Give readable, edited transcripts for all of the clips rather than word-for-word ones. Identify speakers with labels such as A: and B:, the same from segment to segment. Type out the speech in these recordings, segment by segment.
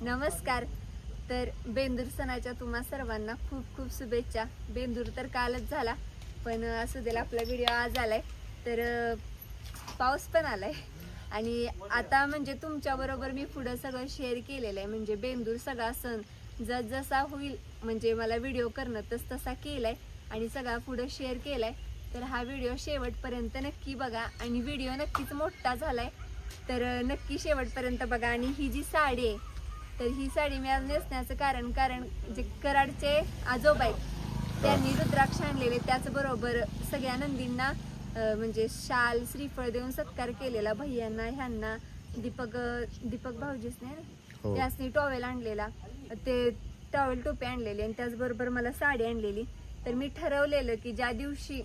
A: नमस्कार. तर बेंदूर सणाच्या तुम्हा सर्वांना खूप खूप शुभेच्छा. बेंदूर तर कालच झाला, पण असू देला आपला व्हिडिओ आज आलाय. तर पाऊस पण आलाय आणि आता म्हणजे तुमच्या बरोबर मी पुढे सगळं शेअर केलेलं आहे. म्हणजे बेंदूर सगळा सण जसा होईल म्हणजे मला व्हिडिओ करणं तसा केलाय आणि सगळा पुढे शेअर केलाय. तर हा व्हिडिओ शेवटपर्यंत नक्की बघा आणि व्हिडिओ नक्कीच मोठा झालाय तर नक्की शेवटपर्यंत बघा. आणि ही जी साडी आहे तर ही साडी मी आज नेसण्याचं कारण जे कराडचे आजोबा आहेत त्यांनी रुद्राक्ष आणलेले, त्याचबरोबर सगळ्या नंदींना म्हणजे शाल श्रीफळ देऊन सत्कार केलेला. भैयांना ह्यांना दीपक भाऊजीच नाही त्यासनी टॉवेल आणलेला, ते टॉवेल टोपी आणलेली आणि त्याचबरोबर मला साडी आणलेली. तर मी ठरवलेलं की ज्या दिवशी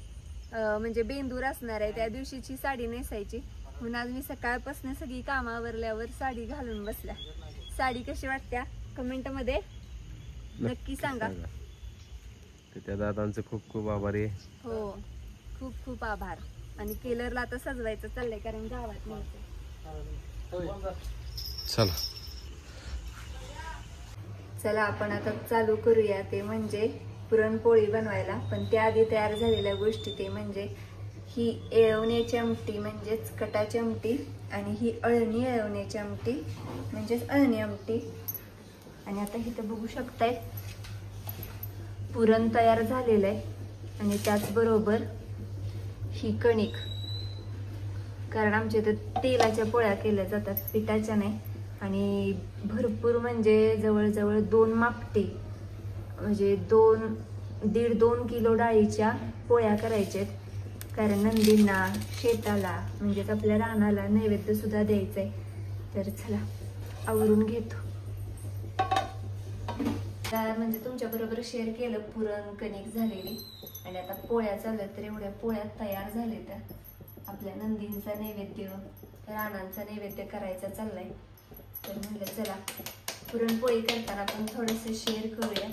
A: म्हणजे बेंदूर असणार आहे त्या दिवशीची साडी नेसायची, म्हणून आज मी सकाळपासून सगळी कामावरल्यावर साडी घालून बसल्या. साडी कशी वाटत्या कमेंट मध्ये नक्की सांगा.
B: त्या दादांचे खूप खूप आभारी.
A: हो, खूप खूप आभार. आणि केलरला आता सजवायचं चाललंय कारण गावात नव्हतं. चला आपण आता चालू करूया ते म्हणजे पुरणपोळी बनवायला. पण त्याआधी तयार झालेल्या गोष्टी ते म्हणजे ही येळवण्याची आमटी म्हणजेच कटाची आमटी आणि ही अळणी येळवण्याची आमटी म्हणजेच अळणी आमटी. आणि आता इथं बघू शकताय पुरण तयार झालेलं आहे आणि त्याचबरोबर ही कणिक, कारण आमच्या इथं तेलाच्या पोळ्या केल्या जातात पिठाच्या नाही. आणि भरपूर म्हणजे जवळजवळ 2 मापटी म्हणजे 1.5-2 किलो डाळीच्या पोळ्या करायच्यात, कारण नंदींना शेताला म्हणजेच आपल्या रानाला नैवेद्य सुद्धा द्यायचंय. तर चला आवरून घेतो. म्हणजे तुमच्या बरोबर शेअर केलं पुरण कणिक झालेली आणि आता पोळ्या चालल्या. तर एवढ्या पोळ्या तयार झाल्या त्या आपल्या नंदींचा नैवेद्य रानांचा नैवेद्य करायचा चाललाय. तर म्हणलं चला पुरणपोळी करताना आपण थोडंसं शेअर करूया.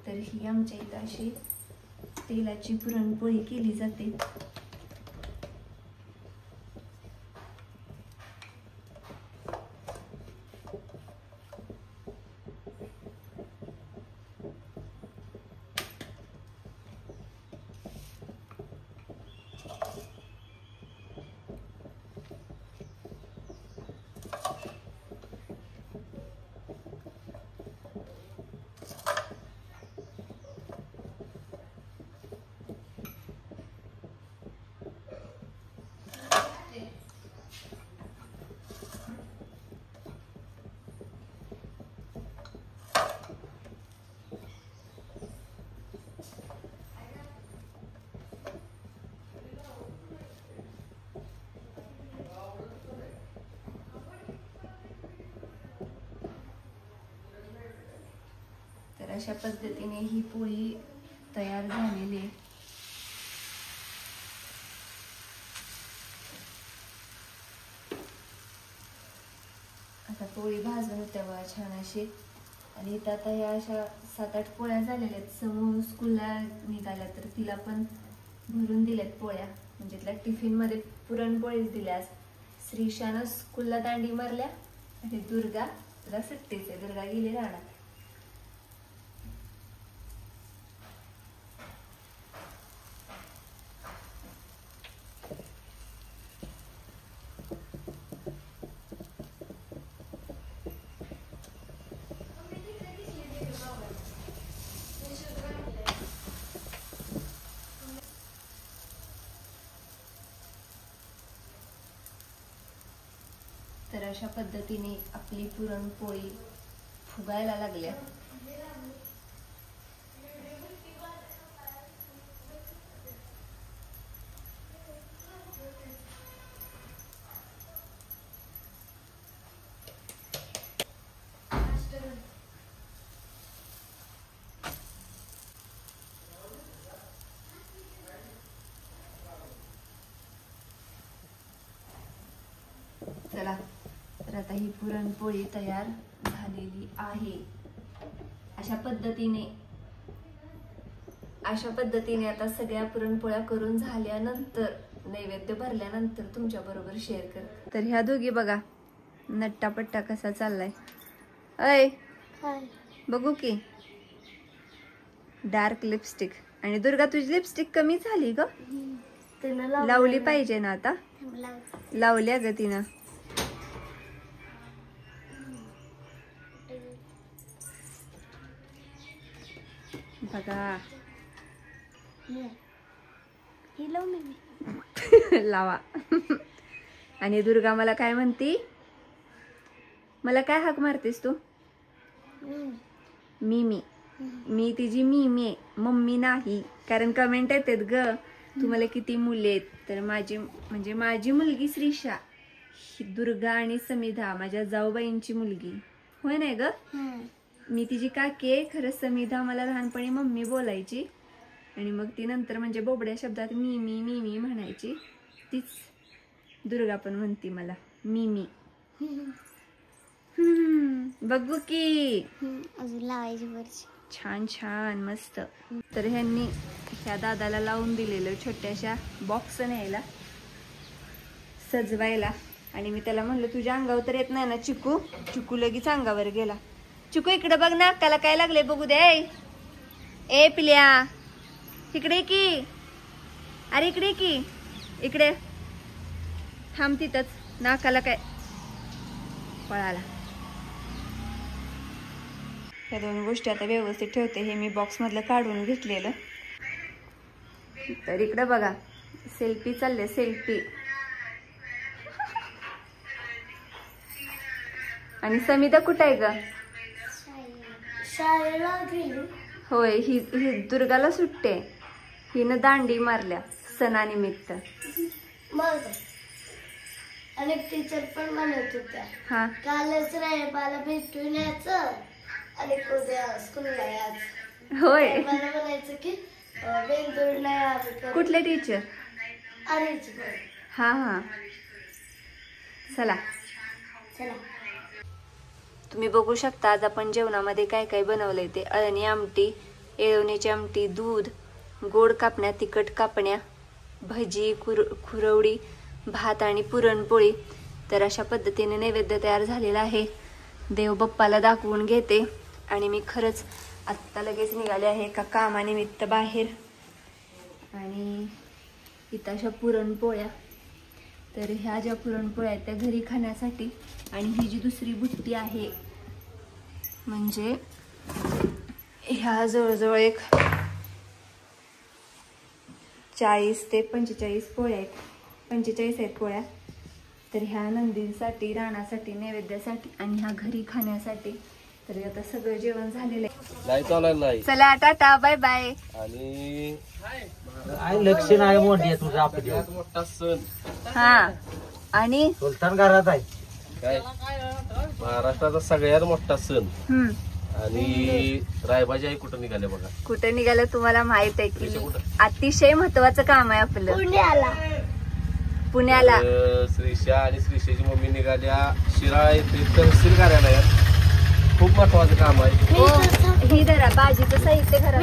A: तर ही आमच्या इथं अशी तेलाची पुरणपोळी केली जाते. अशा पद्धतीने ही पोळी तयार झालेली आहे. आता पोळी भाजून तेव्हा छान अशी. आणि इथं आता ह्या अशा 7-8 पोळ्या झालेल्या आहेत. समूह स्कूलला निघाल्या तर तिला पण भरून दिल्यात पोळ्या, म्हणजे तिला टिफिन मध्ये पुरणपोळीच दिल्या. श्रीशानं स्कूलला दांडी मारल्या आणि दुर्गा तिला सुट्टीच आहे, दुर्गा गेली राहणार. तर अशा पद्धतीने आपली पुरणपोळी फुगायला लागल्या. चला तर आता ही पुरणपोळी तयार झालेली आहे. अशा पद्धतीने आता सगळ्या पुरणपोळ्या करून झाल्यानंतर नैवेद्य भरल्यानंतर तुमच्या बरोबर शेअर कर. तर ह्या दोघी बघा नट्टापट्टा कसा चाललाय. अय बघू की डार्क लिपस्टिक. आणि दुर्गा तुझी लिपस्टिक कमी झाली ग. लावली पाहिजे ना आता. लावल्या ग तिनं. बघा लावा. आणि दुर्गा मला काय म्हणती, मला काय हाक मारतेस तू? मी तिची मिमी आहे, मम्मी नाही. कारण कमेंट येतात ग तुम्हाला किती मुले आहेत. तर माझी मुलगी श्रीषा ही दुर्गा आणि समिधा माझ्या जाऊबाईंची मुलगी होय नाही ग. मी तिची काकी आहे. खरं समिधा मला लहानपणी मम्मी बोलायची आणि मग ती नंतर म्हणजे बोबड्या शब्दात मिमी म्हणायची. तीच दुर्गा पण म्हणती मला मिमी. बघू की
C: अजून लावायची वरची.
A: छान छान मस्त. तर ह्यांनी ह्या दादाला लावून दिलेलं छोट्याशा बॉक्स न्यायला सजवायला. आणि मी त्याला म्हणलं तुझ्या अंगावर तर येत नाही ना चिकू. चिकू लगेच अंगावर गेला. चिकू इकडे बघ ना, अक्काला काय लागले बघू दे. ए पिल्या इकडे की, अरे इकडे की, इकडे थांब तिथंच. नाकाला काय पळाला. या दोन गोष्टी आता व्यवस्थित ठेवते. हे मी बॉक्स मधलं काढून घेतलेलं. तर इकडे बघा सेल्फी चालले. सेल्फी. आणि समिता कुठे आहे ग?
C: शाळेला गेली.
A: होय ही दुर्गाला सुट्टे. हिनं दांडी मारल्या सणानिमित्त.
C: मग अनेक टीचर पण म्हणत होत्या
A: हा
C: कालच रायबाला भेटून यायचं आणि उद्या स्कूलला यायचं.
A: होय.
C: मला म्हणायचं की बेंदूर नाही आम्ही.
A: कुठले टीचर?
C: अरेच
A: हा हा चला.
C: चला.
A: तुम्ही बघू शकता आज आपण जेवणामध्ये काय काय बनवलंय ते. अळणी आमटी, येळवण्याची आमटी, दूध, गोड कापण्या, तिखट कापण्या, भजी, खुरवडी, भात आणि पुरणपोळी. तर अशा पद्धतीने नैवेद्य तयार झालेला आहे. देव बाप्पाला दाखवून घेते. आणि मी खरंच आत्ता लगेच निघाले आहे एका कामानिमित्त बाहेर. आणि इथं अशा पुरणपोळ्या. तर ह्या ज्या पुरणपोळ्या आहेत त्या घरी खाण्यासाठी. आणि ही जी दुसरी बुट्टी आहे म्हणजे ह्या जवळजवळ एक 40 ते 45 पोळ्या आहेत. 45 आहेत पोळ्या. तर ह्या नंदींसाठी, राणासाठी, नैवेद्यासाठी आणि ह्या घरी खाण्यासाठी. तर आता सगळं जेवण झालेलं आहे. चला टाटा बाय बाय.
B: आणि
D: लक्ष नाही मोठी तुझा
B: मोठा सण
A: हा. आणि
D: सुलतान घरात आहे
B: काय महाराष्ट्राचा सगळ्यात मोठा सण. आणि रायबाजी आई कुठं निघाले बघा.
A: कुठे निघालं तुम्हाला माहित आहे की अतिशय महत्वाचं काम आहे आपलं. पुण्याला.
B: श्रीषा आणि श्रीषाची मम्मी निघाल्या शिराळा येथे तहसील कार्यालयात. खूप महत्वाचं काम आहे.
A: हो ही धरा भाजीचं साहित्य घरात.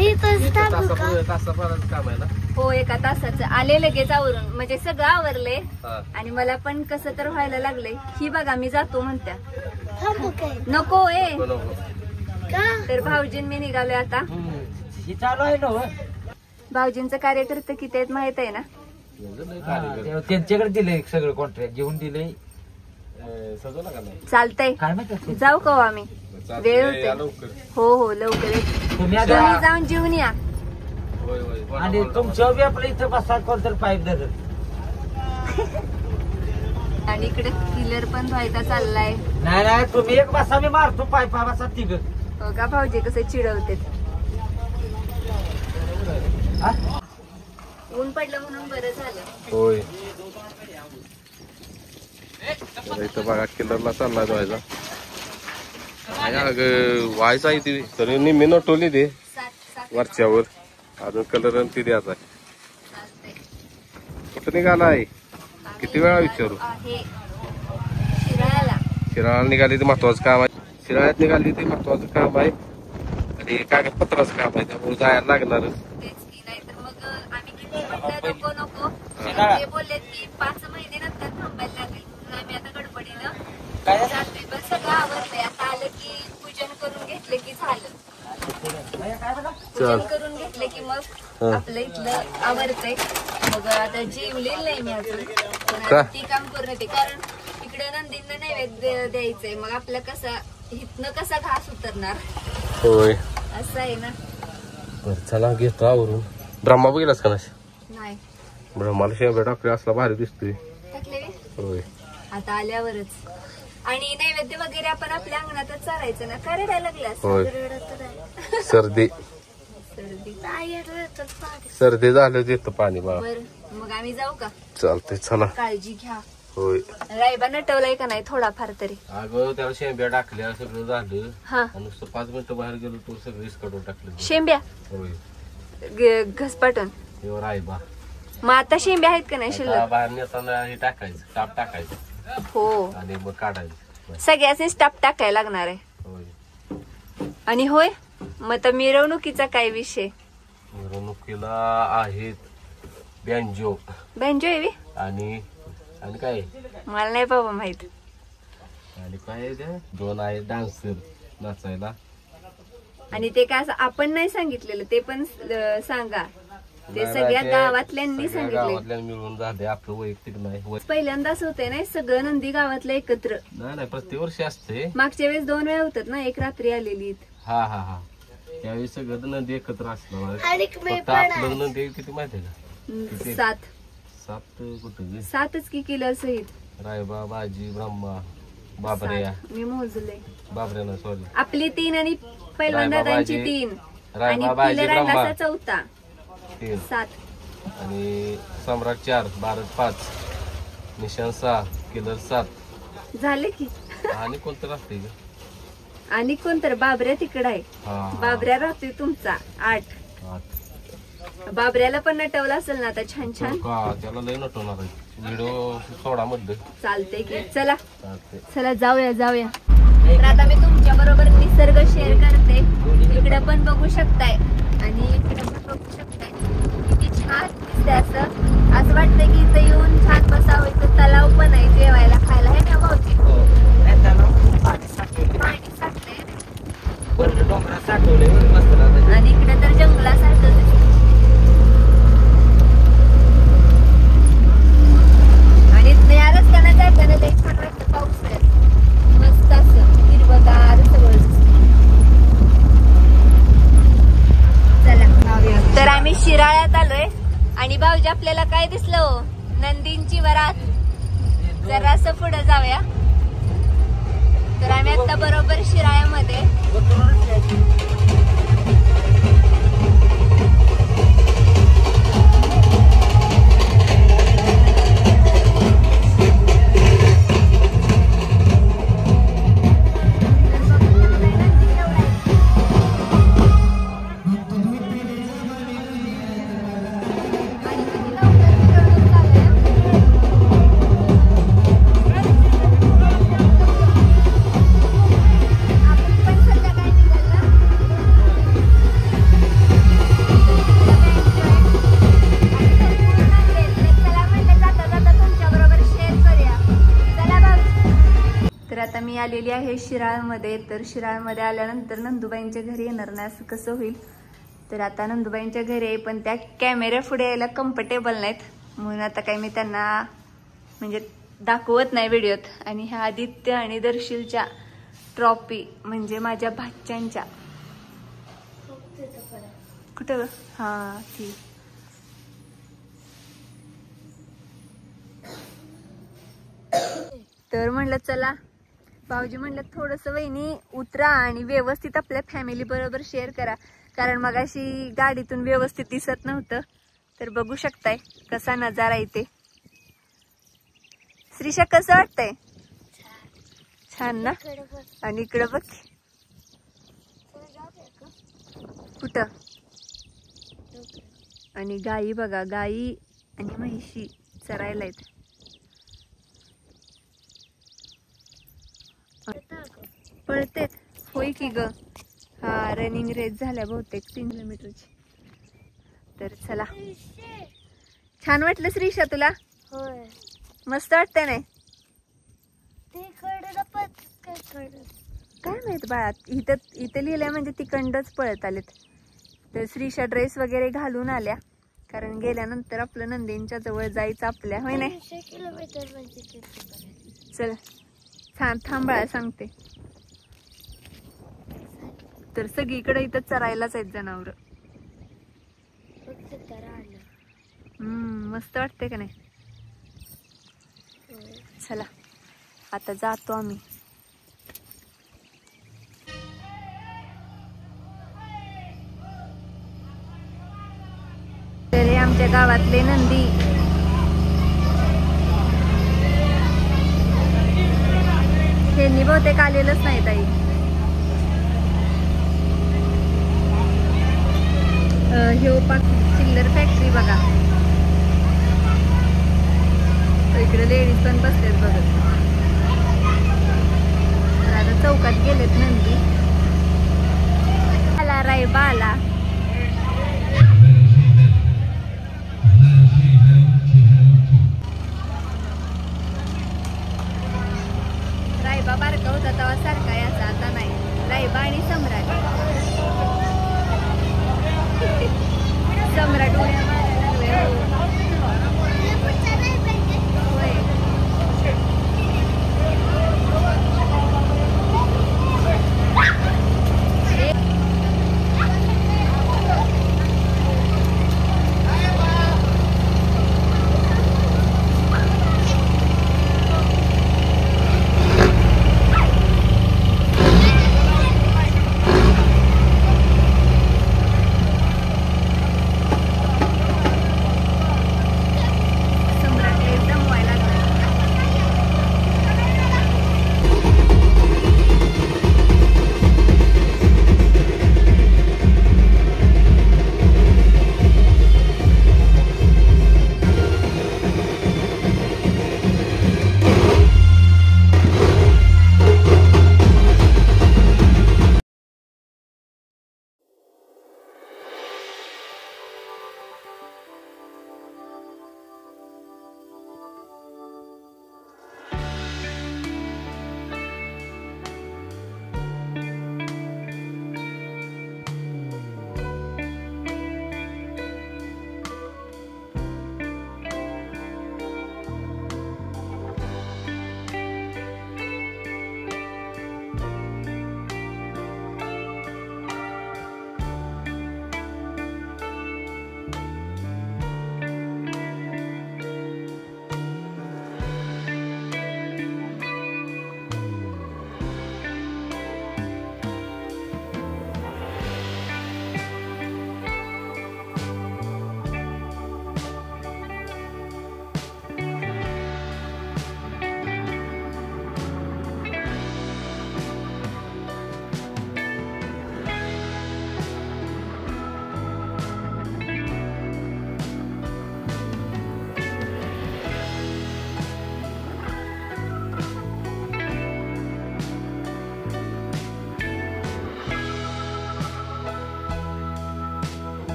B: तासाभराचं काम आहे ना.
A: हो एका तासाचं. आले लगेच आवरून म्हणजे सगळं आवरले.
B: हा.
A: आणि मला पण कसं तर व्हायला लागलंय. ही बघा मी जातो म्हणत्या. नको ए. तर भाऊजीन मी निघालोय आता.
D: चालू आहे ना.
A: भाऊजींचं कार्यकर्ते किती आहेत माहित आहे ना.
D: त्यांच्याकडे दिले सगळं कॉन्ट्रॅक्ट घेऊन दिले.
B: सजवला का नाही?
A: चालतंय.
D: काय माहिती
A: जाऊ का आम्ही? वेळ होते. हो हो लवकर
D: तुम्ही
A: तुम्ही जाऊन जेवून या.
B: होय होय.
D: आणि तुमच्या बी आपल्या इथं बसा कोणतर पाईप धरत.
A: आणि इकडे किलर पण व्हायचा चाललाय.
D: नाही तुम्ही एक बसा मी मारतो पाईपा बसा तिघ.
A: हो का भाऊजी कसे चिडवते. ऊन पडलं म्हणून बरं झालं.
B: होय. इथं बघा किल्लरला चाललाय व्हायचा. व्हायचा आहे ती तरी निम्मी नटवली ते वरच्यावर. अजून कलर ती द्यायचा आहे. कुठं निघालाय? किती वेळा विचारू? शिराळा निघाली ते महत्वाचं काम आहे. शिराळ्यात निघाली ते महत्वाचं काम आहे. आणि कागदपत्राचं काम आहे त्यामुळे जायला लागणारच. नको नको ते बोलले की 5 महिने नंतर थांबायला लागेल. आम्ही आता गडबडीनं जातोय. बस सगळं आवरलंय. आता आलं की
A: पूजन करून घेतले की मग आपलं इथलं आवरतंय. मग आता जेवलेलं नाही मी अजून, पण
B: का?
A: आता ती काम करून येते कारण इकडे नंदींना नैवेद्य द्यायचंय. मग आपलं कसा इथनं कसा घास उतरणार
B: होय.
A: असं आहे ना.
B: बरं चला घेतो आवरून. ब्रह्मा बघितलास का
A: नाही
B: ब्रह्माला शेंबड्या टाकले असला भारी दिसतोय.
A: टाकले
B: होय.
A: आता आल्यावरच. आणि नैवेद्य वगैरे आपण आपल्या अंगणातच चालायचं ना. काय रडायला लागलास?
B: होय.
A: रडत आहे.
B: सर्दी सर्दी झालं देतो पाणी बा.
A: बर मग आम्ही जाऊ का?
B: चालतंय चला.
A: काळजी घ्या.
B: होय.
A: रायबा नटवलाय का नाही थोडाफार तरी?
B: अगं त्याला शेंब्या टाकल्या सगळं झालं.
A: हा
B: आणि नुसतं 5 मिनिटं बाहेर गेलो तो सगळं इसकडून टाकलं.
A: शेंब्या
B: होय.
A: घसपाटून
B: एवढं आहे बा.
A: मग आता शेंब्या आहेत का नाही
B: आता
A: शिल्लक?
B: बाहेर नेताना हे टाकायचं टाप टाकायचं
A: हो
B: आणि मग काढायचं.
A: सगळ्याच टाप टाकायला लागणार आहे.
B: होय.
A: आणि होय मग तर मिरवणुकीचा काय विषय?
B: मिरवणुकीला आहेत बँजो
A: बँजो आहे
B: आणि आणि काय
A: मला नाही बाबा माहित.
B: आणि काय आहे ते 2 आहेत डान्सर नाचायला.
A: आणि ते काय असं आपण नाही सांगितलेलं ते पण सांगा. ते
B: नाही,
A: सगळ्या
B: ते
A: गावातल्यांनी
B: सगळ्या
A: सांगितले.
B: गावातल्या मिळून झाले आपलं वैयक्तिक नाही.
A: पहिल्यांदा असं होतंय ना सगळं नंदी गावातलं एकत्र.
B: नाही प्रत्येक वर्षी असते.
A: मागच्या वेळेस 2 वेळा होतात ना. एक रात्री आलेली.
B: हा हा हा त्यावेळी सगळं नदी एकत्र असणार.
C: आणि
B: फक्त आपलं नदी किती माहितीये का? किती?
A: 7
B: कुठे
A: 7च की किलर सहित.
B: रायबा बाजी ब्रह्मा बाबऱ्या
A: 7 मी मोजले.
B: बाबऱ्या ना सॉरी
A: आपली 3 आणि पैलवान दादांची 3 आणि
B: रायबा बाजी
A: किलर
B: ब्रह्मा
A: अंडाचा 4
B: 3
A: 7
B: आणि सम्राट 4 भारत 5 निशान 6 किलर 7
A: झाले की.
B: आणि कोणतं राहते
A: आणि कोण तर बाबऱ्या तिकडे आहे. बाबऱ्या राहतोय तुमचा 8. बाबऱ्याला पण नटवलं असेल ना आता छान छान.
B: त्याला लय नटवणार आहे व्हिडिओ सोडा मध्ये.
A: चालतंय की. चला
B: चालते.
A: चला जाऊया जाऊया. तर आता मी तुमच्या बरोबर निसर्ग शेअर करते. इकडे पण बघू शकताय आणि इकडे पण बघू शकताय. किती छान दिसतंय. असं वाटतंय की इथं येऊन छान बसावं. इथं तलाव पण आहे जेवायला खायला आहे ना भाऊजी? पाणी साठलंय
D: डोंगरात साठवले मस्त.
A: आणि इकडे तर जंगलासारखं दिसतंय. आणि या रस्त्याने जाताना लई छान वाटतं. पाऊस आहे मस्त असं हिरवगार सगळं. चला तर आम्ही शिराळ्यात आलोय आणि भाऊजी आपल्याला काय दिसलं हो? नंदींची वरात. जरासं पुढे जाऊया. तर आम्ही आता बरोबर शिराळ्यामध्ये. आलेली आहे शिराळमध्ये. तर शिराळमध्ये आल्यानंतर नंदुबाईंच्या घरी येणार नाही असं कसं होईल. तर आता नंदुबाईंच्या घरी आहे पण त्या कॅमेऱ्या पुढे यायला कम्फर्टेबल नाहीत म्हणून आता काही मी त्यांना म्हणजे दाखवत नाही व्हिडिओत. आणि ह्या आदित्य आणि दर्शीलच्या ट्रॉफी म्हणजे माझ्या भाच्यांच्या. कुठं? हा ती. तर म्हणलं चला भाऊजी म्हणलं थोडंसं वहिनी उतरा आणि व्यवस्थित आपल्या फॅमिली बरोबर शेअर करा कारण मग अशी गाडीतून व्यवस्थित दिसत नव्हतं. तर बघू शकताय कसा नजारा इथे. श्रीषा कसं वाटतंय? छान ना. आणि इकडं बघ. कुठं? आणि गाई बघा, गाई आणि म्हैशी चरायला आहेत. पळतेत होय की ग. हा रनिंग रेस झाल्या बहुतेक 3 किलोमीटरची. तर चला. छान वाटलं श्रीषा तुला?
C: होय.
A: मस्त वाटतंय नाही?
C: काय
A: माहित बाळा. इथं लिहिलंय म्हणजे तिकडंच पळत आलेत. तर श्रीशा ड्रेस वगैरे घालून आल्या, कारण गेल्यानंतर आपलं नंदींच्या जवळ जायचं आपल्या, होय नाही?
C: 100 किलोमीटर म्हणजे किती?
A: चल छान थांबाळा सांगते. तर सगळीकडे इथं चरायलाच आहेत जनावर.
C: फक्त तर आलं.
A: मस्त वाटते का नाही? चला आता जातो आम्ही. तर हे आमच्या गावातले नंदी. त्यांनी बहुतेक आलेलंच नाही ताई. हे चिल्लर फॅक्टरी बघा, इकडे लेडीज पण बसलेत बघत. तर आता चौकात गेलेत नंदी. आला रायबा आला. रायबा बारका होता तेव्हा सारखा याचा, आता नाही. रायबा आणि सम्राट. सम्राट उड्या मारायला लागले.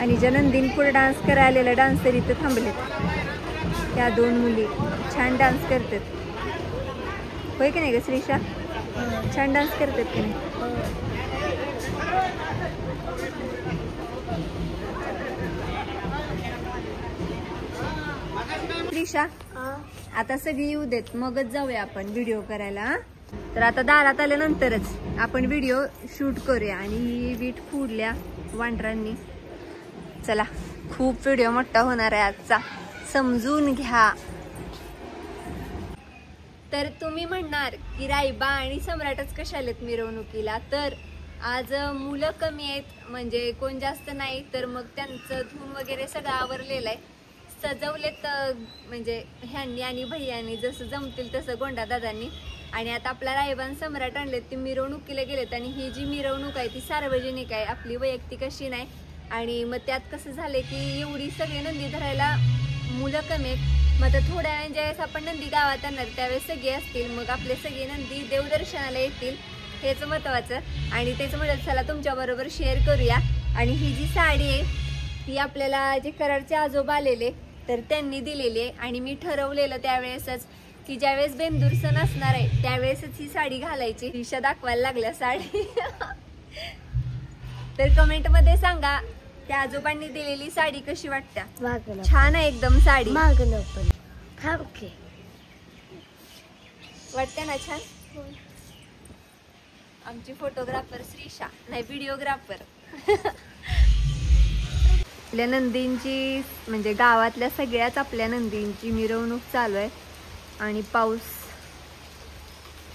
A: आणि ज्या नंदीन पुढे डान्स करायला आलेला डान्सर इथं थांबलेत. त्या 2 मुली छान डान्स करतात. होय की नाही ग श्रीषा? छान डान्स करतात की नाही? श्रीषा आता सगळी येऊ देत मगच जाऊया आपण व्हिडिओ करायला. हा? तर आता दारात आल्यानंतरच आपण व्हिडिओ शूट करूया. आणि ही वीट फोडल्या वांढरांनी. चला खूप व्हिडिओ मोठा होणार आहे आजचा, समजून घ्या. तर तुम्ही म्हणणार की रायबा आणि सम्राटच कशा आलेत मिरवणुकीला. तर आज मुलं कमी आहेत, म्हणजे कोण जास्त नाही. तर मग त्यांचं धून वगैरे सगळं आवरलेलं आहे. सजवलेत म्हणजे ह्यांनी आणि भैयांनी जसं जमतील तसं गोंडा दादांनी. आणि आता आपला रायबान सम्राट आणलेत, ते मिरवणुकीला गेलेत. आणि ही जी मिरवणूक आहे ती सार्वजनिक आहे, आपली वैयक्तिक अशी नाही. आणि मग त्यात कसं झालंय की एवढी सगळी नंदी धरायला मुलं कमी आहेत. मग आता थोड्या वेळा ज्यावेळेस आपण नंदी गावात आणणार त्यावेळेस सगळे असतील, मग आपले सगळे नंदी देवदर्शनाला येतील, हेच महत्वाचं. आणि त्याचं म्हणत चला तुमच्याबरोबर शेअर करूया. आणि ही जी साडी आहे ती आपल्याला जे कराडचे आजोबा आलेले तर त्यांनी दिलेली आहे. आणि मी ठरवलेलं त्यावेळेसच की ज्यावेळेस बेंदूर सण असणार आहे त्यावेळेसच ही साडी घालायची. दिशा दाखवायला लागल्या साडी. तर कमेंट मध्ये सांगा त्या आजोबांनी दिलेली साडी कशी वाटते. छान आहे एकदम साडी. वाटते ना छान. आमची फोटोग्राफर श्रीषा नाही व्हिडिओग्राफर. आपल्या नंदींची म्हणजे गावातल्या सगळ्याच आपल्या नंदींची मिरवणूक चालू आहे. आणि पाऊस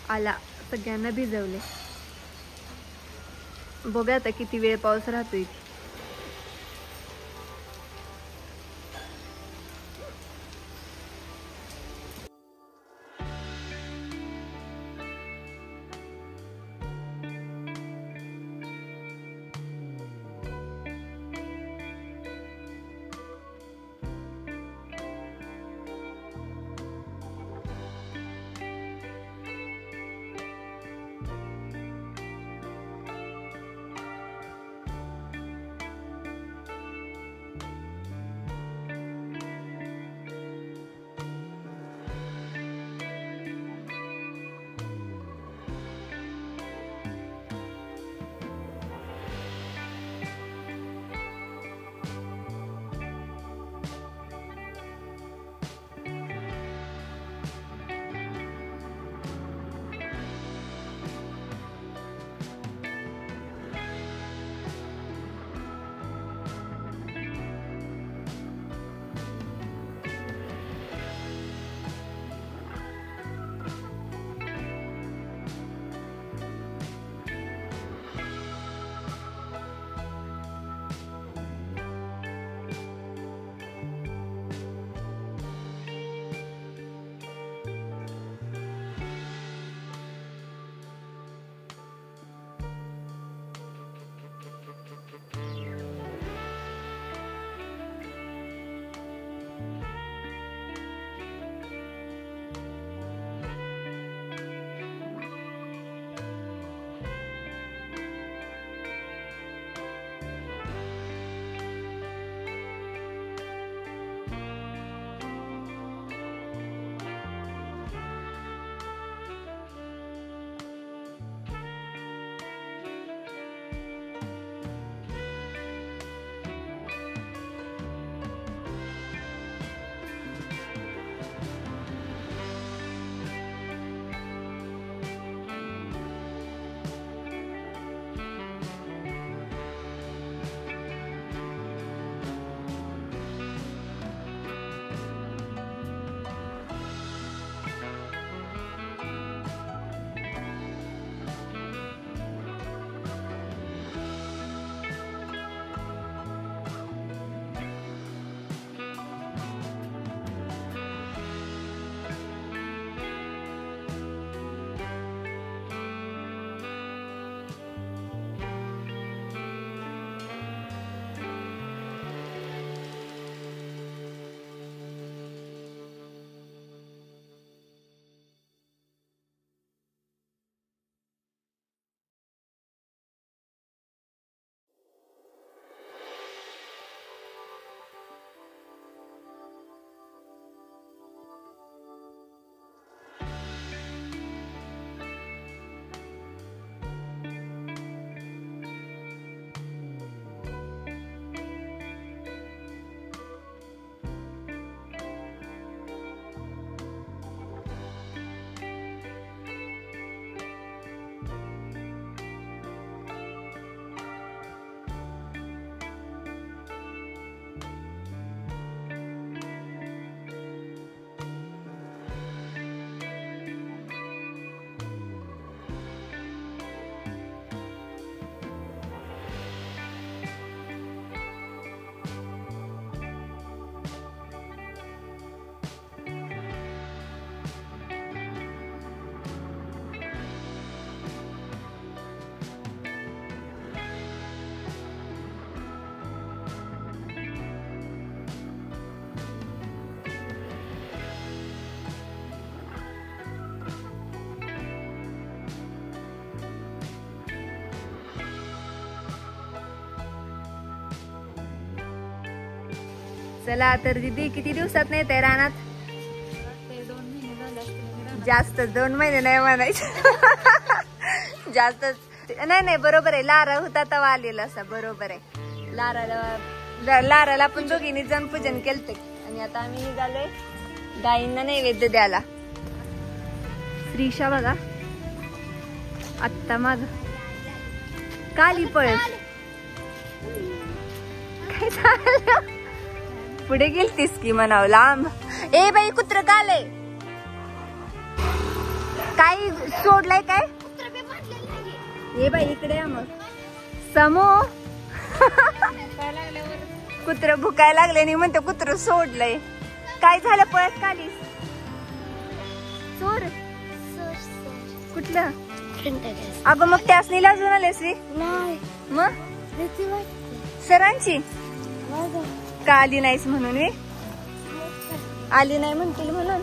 A: आला, सगळ्यांना भिजवले. बघा आता किती वेळ पाऊस राहतोय. चला तर दीदी किती दिवसात नाही ते रानात? जास्त 2 महिने नाही म्हणायचं. जास्त नाही बरोबर आहे. लारा होता तेव्हा आलेला असा. बरोबर आहे. लाराला पण दोघींनी जण पूजन केलते आणि आता आम्ही निघालोय गाईंना नैवेद्य द्यायला. श्रीशा बघा आत्ता माग काली पळत काय झालं? पुढे गेलतीस की म्हणावं लांब. ए बाई कुत्र काले काय सोडलाय काय? ए बाई इकडे या मग. समो कुत्र भुकायला लागले आणि म्हणते कुत्र सोडलंय. काय झालं पळत कालीस? चोर कुठलं? अगं मग त्यासनी लाजून आलेस रे? मग सरांची का आली नाहीस म्हणून? वे आली नाही म्हणतील म्हणून.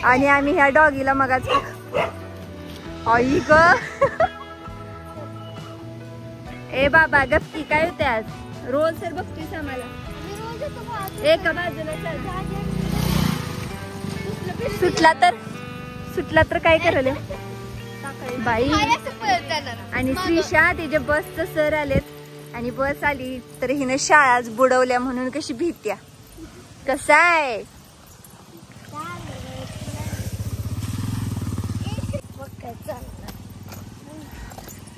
A: आणि आम्ही ह्या डॉगीला मगाच आई ग ए बाबा गप्पी काय होते आज? रोज सर बघतोय आम्हाला. एका बाजूला सुटला तर काय करायला बाई. आणि श्रीशा तिचे बसचं सर आलेत आणि बस आली तर हिने शाळाच बुडवल्या म्हणून कशी भीत्या. कसं आहे?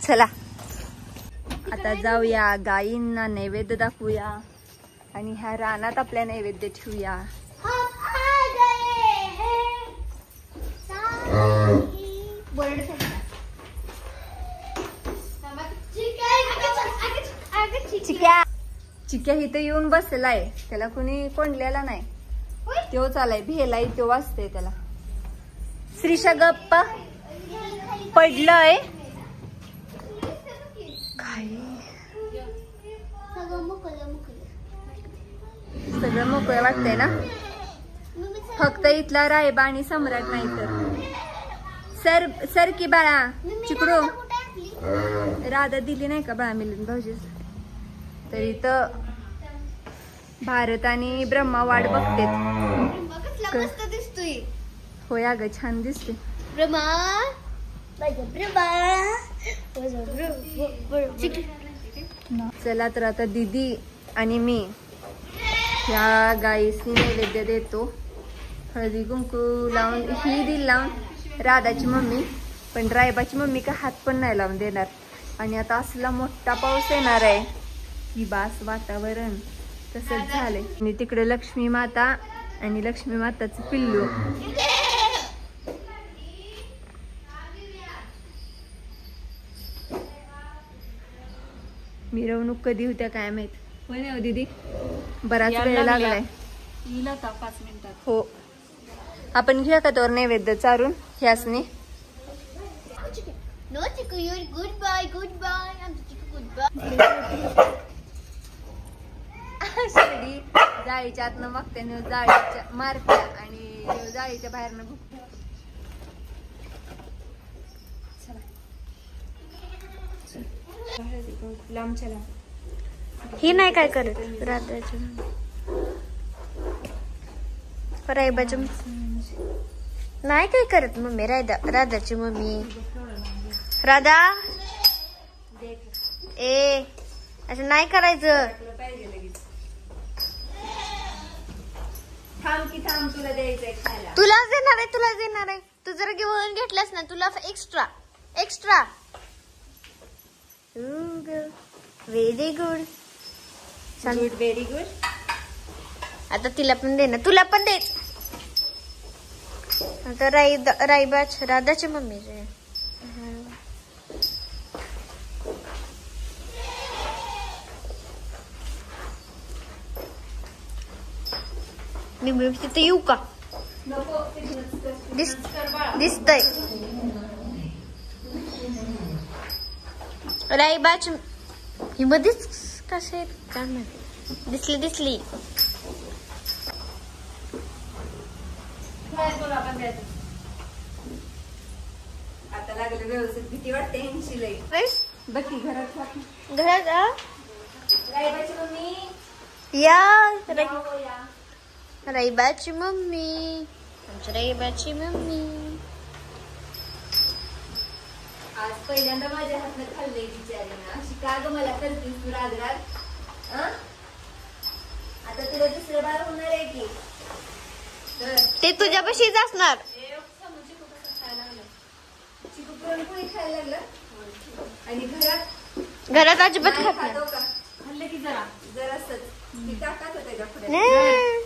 A: चला आता जाऊया गाईंना नैवेद्य दाखवूया आणि ह्या रानात आपल्या नैवेद्य ठेवूया. चिक्या इथं येऊन बसलाय. त्याला कुणी कोंडलेला नाही. तो चालाय भेलाय तो वाचतोय त्याला. श्रीशा गप्पा पडलंय सगळं मोकळं वाटतंय ना. फक्त इथला रायबा आणि सम्राट नाही तर सर की बाळा चिकडू राधा दिली नाही का बाळा मिलिंद भाऊजी. तर इथं भारत आणि ब्रह्मा वाट बघतेत. होय अगं छान दिसते. चला तर आता दीदी आणि मी ह्या गाईसनी नैवेद्य देतो. हळदी कुंकू लावून ही दिल लावून राधाची मम्मी. पण रायबाची मम्मी का हात पण नाही लावून देणार. आणि आता असला मोठा पाऊस येणार आहे की बास वातावरण तसंच झालंय. आणि तिकडे लक्ष्मी माता आणि लक्ष्मी माताचं पिल्लू. मिरवणूक कधी होत्या काय माहित. होय ना दीदी बराच वेळ लागलाय.
E: 5 मिनिटात.
A: हो आपण घेऊया का तोर नैवेद्य चारून ह्यासनी. शिर्डी जाळीच्या आतनं मागते जाळीच्या मारत्या आणि जाळीच्या बाहेरनं भुकते. लांबच्या लांब
C: ही नाही काय करत राधाची रायबाची नाही काय करत मम्मी. राधाची मम्मी राधा ए असं नाही करायचं.
A: थांब की थांब तुला द्यायचंय खायला.
C: तुलाच देणार आहे. तू जर घेऊन घेतलास ना तुला extra. Very good.
A: Very good.
C: आता तिला पण दे ना. तुला पण दे. आता रायबाच राधाची मम्मी मी तिथे येऊ का? दिसतय रायबाच ही मध्येच कसे काय माहिती. दिसली
A: आता लागलं व्यवस्थित. भीती वाटते ह्यांची लई. बघ की घरात राईबाची मम्मी
C: या
A: जाओ या.
C: राईबाची मम्मी, आमच्या राईबाची मम्मी.
A: आज पहिल्यांदा माझ्या हातनं खाल्ले बिचारीनं. अशी का ग मला करतीस तू रागराग? आता तुला दुसरं बार होणार आहे की. तर
C: ते तुझ्यापाशीच असणार.
A: चिकू पुरणपोळी खायला लागलं आणि
C: घरात अजिबात
A: नाही
C: खात
A: खातो
C: नाही.
A: का?
E: खाल्लं की जरा
A: जरासंच. ती टाकत होते का पुढे?
C: नाही.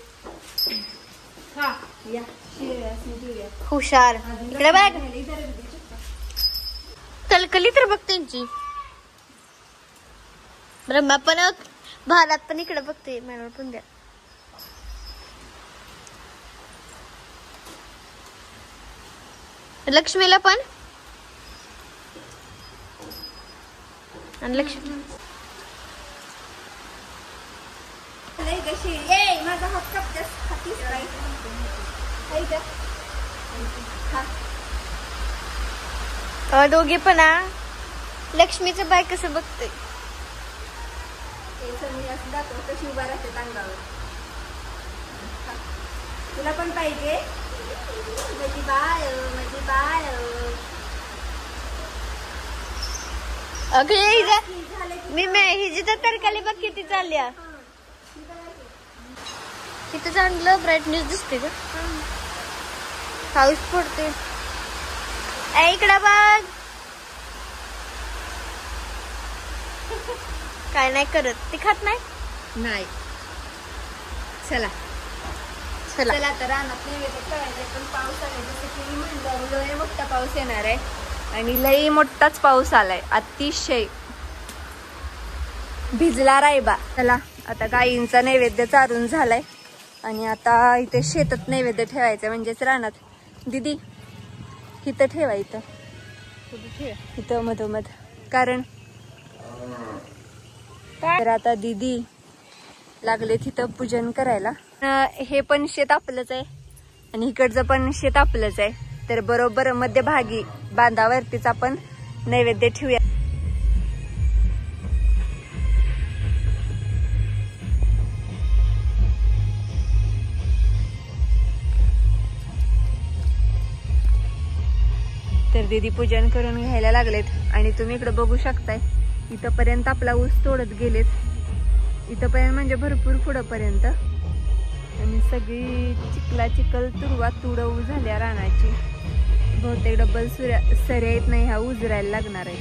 E: खा.
A: या शिळ्यासनी देऊया.
C: हुशार.
A: अजून
C: इकडे बघ,
A: राहिली जरा बी चुका.
C: कलकली तर बघ त्यांची. ब्रह्मा पण भारत पण इकडे बघते. मला पण द्या. लक्ष्मीला पण. आणि लक्ष्मी
A: लई कशी ए माझा हात कापतेस खातीस काय? हाय का? खा.
C: दोघे पण लक्ष्मीचं बाय कसं बघते.
A: हे सगळी असं दाखव कशी उभा राहते अंगावर. खा. तुला पण पाहिजे? माझी बाळ माझी बाळ.
C: मी हिची तर तरकाली बघ किती चालली. किती चांगलं ब्राईटनेस दिसते का. पाऊस पडते. इकडं बघ. काय नाही करत ती. खात नाही.
A: नाही. चला
C: चला
A: चला तर रानात नैवेद्य ठेवायचा. पण पाऊस आलाय जसं की मी म्हणलं लय मोठा पाऊस येणार आहे आणि लई मोठाच पाऊस आलाय. अतिशय भिजला रायबा. चला आता गाईंचा नैवेद्य चारून झालाय आणि आता इथे शेतात नैवेद्य ठेवायचं म्हणजेच रानात. दीदी इथं ठेवा. इथं मधोमध. कारण तर आता दीदी लागले तिथं पूजन करायला. हे पण शेत आपलंच आहे आणि इकडचं पण शेत आपलंच आहे. तर बरोबर मध्यभागी बांधावरतीच आपण नैवेद्य ठेवूया. तर दीदी पूजन करून घ्यायला लागलेत आणि तुम्ही इकडे बघू शकताय इथपर्यंत आपला ऊस तोडत गेलेत. इथपर्यंत म्हणजे भरपूर पुढंपर्यंत. आणि सगळी चिखल तुडवा तुडवू झाल्या रानाची. बहुतेक डबल सऱ्या येत नाही. ह्या उजरायला लागणार आहे.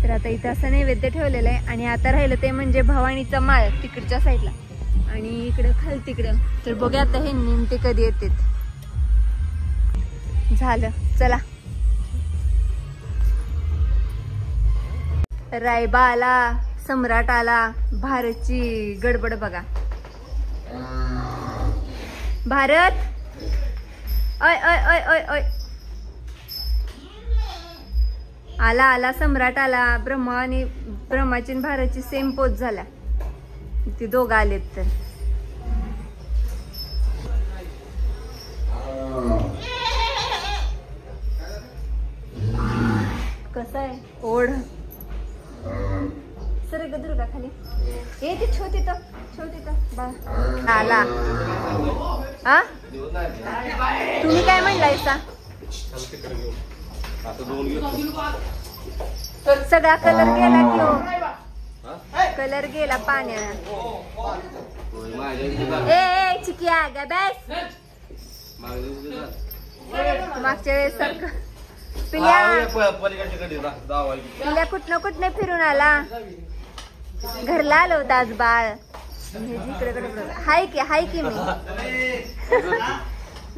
A: तर आता इथं असं नैवेद्य ठेवलेलं आहे आणि आता राहिलं ते म्हणजे भवानीचा माळ तिकडच्या साईडला आणि इकडं खाल तिकडं. तर बघूया आता हे ते कधी येतात. झालं चला. रायबा आला, सम्राट आला. भारतची गडबड बघा. भारत ओय ओय ओय ओय ओय. आला आला सम्राट आला. ब्रह्माची आणि भारतची सेम पोच झाला. ते दोघं आलेत. तर कसं आहे ओढ सर ग दुर्गा खाली. ए ते छोटी तर आला. हा तुम्ही काय म्हणलायसा? सगळा कलर गेला की हो. कलर गेला पाण्यानं. ए चिकिया ग बस. मागच्या वेळेस सारखं पिल्या कुठनं फिरून आला. घरला आलो होता आज बाळ. हाय की मी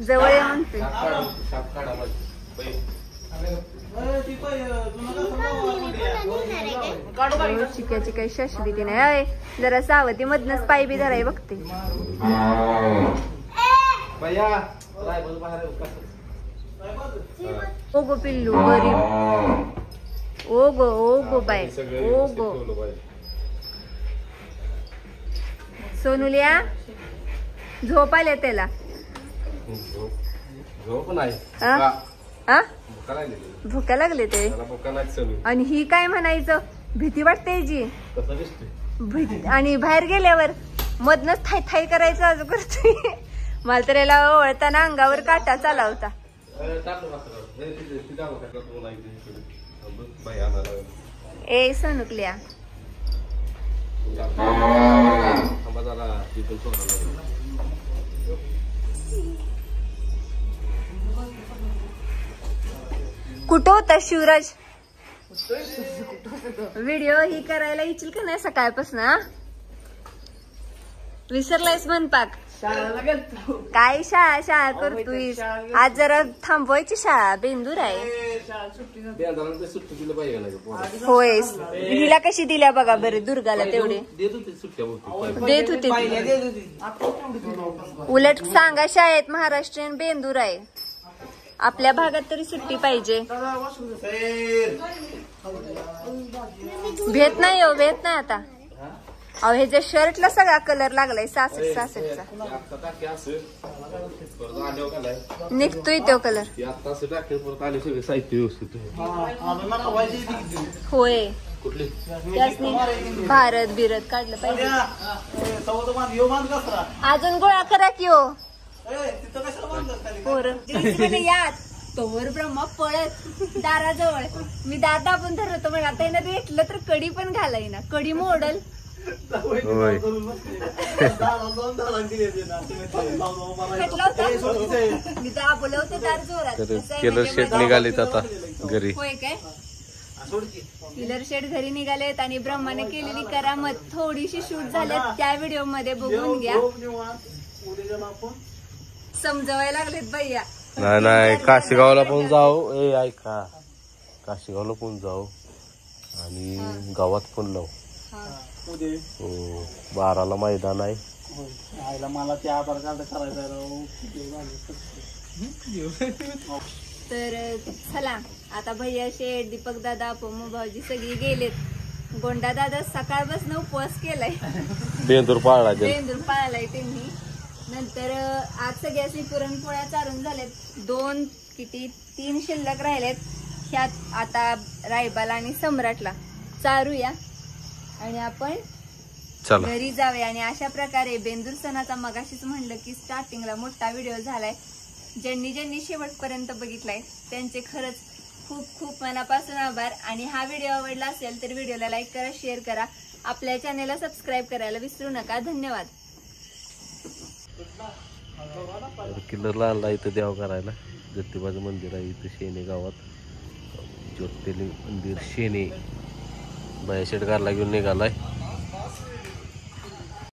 A: जवळ ये म्हणते. चिक्याची काही शाश्वती नाही. जरा सावती मधनच पाय बी धराय बघते. ओगो पिल्लू बरी. ओगो बाय ओगो. सोनुलिया झोप आल्या त्याला. भुका लागले ते. आणि ही काय म्हणायचं भीती वाटते जी. आणि बाहेर गेल्यावर मधनच थाय थाय करायचं आज करतोय. मला तर याला ओळताना अंगावर काटा चाला होता. ए सनुकल्या कुठं होता शिवराज? व्हिडिओ ही करायला इच्छिल का नाही सकाळपासून? विसरलायस मनपाक? काय शाळा शाळा करतोय? आज जरा थांबवायची शाळा, बेंदूर आहे. होय, हिला कशी दिल्या बघा बरे दुर्गाला तेवढे देत होते. उलट सांगा शाळेत महाराष्ट्रीयन बेंदूर आहे. आपल्या भागात तरी सुट्टी पाहिजे. भेट नाही हो, भेट नाही आता. अहो हे जे शर्टला सगळा कलर लागलाय सासरचा निघतोय तो कलर. होय भारत बिरत काढलं पाहिजे. अजून गोळा करा की हो यात तोवर ब्रह्मा पळत दाराजवळ. मी दार दाबून धरतो म्हणजे आता येणार भेटलं तर कडी पण घालाय ना. कडी मोडल. मी दाबलं होतं दार जोरात.
B: किलर शेट निघालेत आता घरी.
A: होय काय? किलर शेट घरी निघालेत आणि ब्रह्माने केलेली करामत थोडीशी शूट झाल्यात त्या व्हिडिओ मध्ये बघून घ्या. समजवायला लागलेत भैया.
B: नाही काशीगावला पण जाऊ. ऐका काशीगावला पण जाऊ आणि गावात पण लावू. हो 12ला मैदान आहे.
D: मला ते आधार कार्ड करायचं.
A: तर चला आता भैया शेठ, दीपक दादा, पम्मू भाऊजी सगळी गेलेत. गोंडा दादा सकाळपासून उपवास केलाय.
B: बेंदूर पाळलाय
A: त्यांनी. नंतर आज सगळ्याची पुरणपोळ्या चारून झाल्यात. 3 शिल्लक राहिलेत. ह्यात आता रायबाला आणि सम्राटला चारूया आणि आपण घरी जाऊया. आणि अशा प्रकारे बेंदूर सणाचा मगाशीच म्हणलं की स्टार्टिंगला मोठा व्हिडिओ झालाय. ज्यांनी शेवटपर्यंत बघितलाय त्यांचे खरंच खूप खूप मनापासून आभार. आणि हा व्हिडिओ आवडला असेल तर व्हिडिओला लाईक करा, शेअर करा, आपल्या चॅनेलला सबस्क्राईब करायला विसरू नका. धन्यवाद.
B: किल्लरला आणला इथं देव करायला. ज्योतिबाचं मंदिर आहे इथं शेणे गावात. ज्योतिर्लिंग मंदिर शेणे. बाया शेट घरला घेऊन निघालाय.